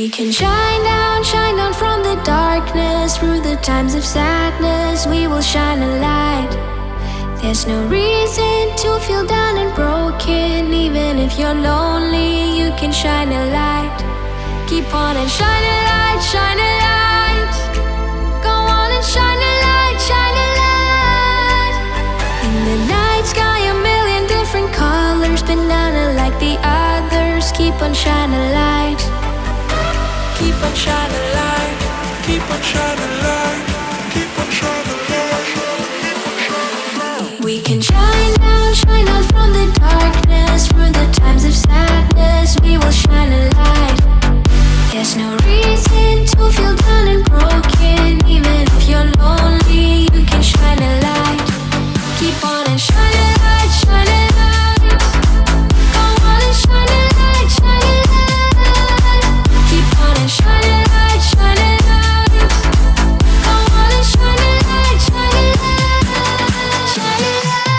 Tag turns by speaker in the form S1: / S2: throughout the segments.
S1: can shine down from the darkness. Through the times of sadness, we will shine a light. There's no reason to feel down and broken. Even if you're lonely, you can shine a light. Keep on and shine a light, shine a light. Go on and shine a light, shine a light. In the night sky, a million different colors, banana like the others. Keep on shine a light. Keep on shine a light. Keep on shine a light. Keep on shine a light. We can shine down from the darkness. Through the times of sadness, we will shine a light. There's no reason to feel down and broken. Even if you're lonely, you can shine a light. Keep on and shine a light, shine a light. Go on and shine a light, shine a light. Keep on and shine a light, shine a light. Go on and shine a light, shine a light, shine a light.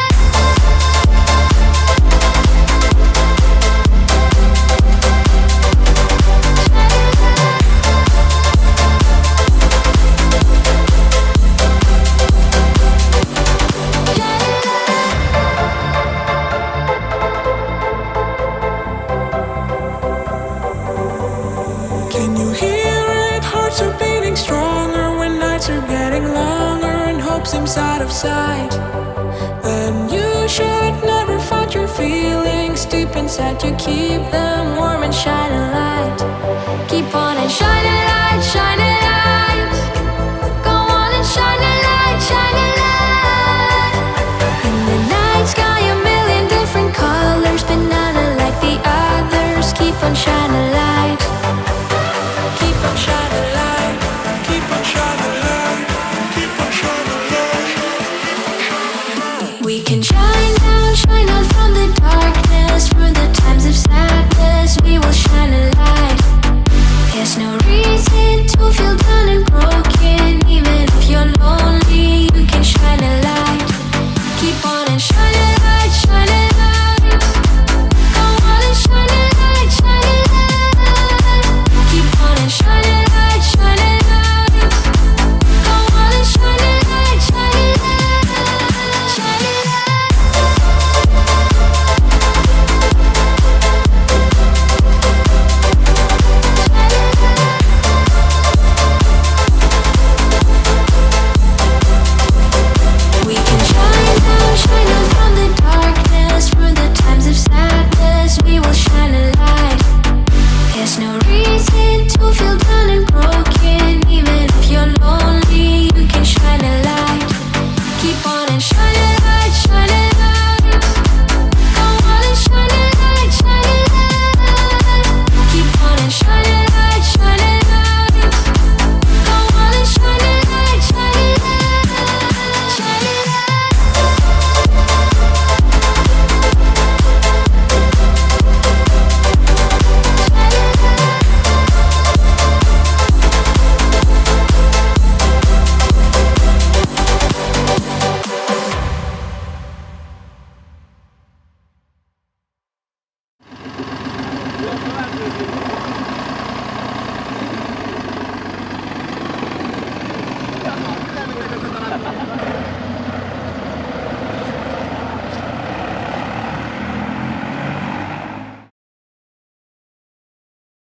S2: Can you hear it? Hearts are beating stronger when nights are getting longer and hope seems out of sight. Then you should never fight your feelings deep inside. You keep them warm and shine a light.
S1: Keep on and shine a light, shine a light. Go on and shine a light, shine a light. In the night sky, a million different colors, banana like the others. Keep on shine a light.
S2: Keep on shine a light. Keep on shine a light. Keep on shine a light.
S1: We can shine down from the darkness. Through the times of sadness, we will shine a light. There's no reason to feel down and broken. Even if you're lonely, you can shine a light. Keep on and shine a light, shine a light. Go on and shine a light, shine a light. Keep on and shine a light, shine a light. Go on and shine a light, shine a light, shine a light. We can shine down from the darkness. Through the times of sadness, we will shine a light. There's no reason to feel down and broken. Even if you're lonely, you can shine a light. Keep on and shine a light, shine a light. Go on and shine a light, shine a light. Keep on and shine a light, shine a light. Go on and shine a light, shine a light, shine a light.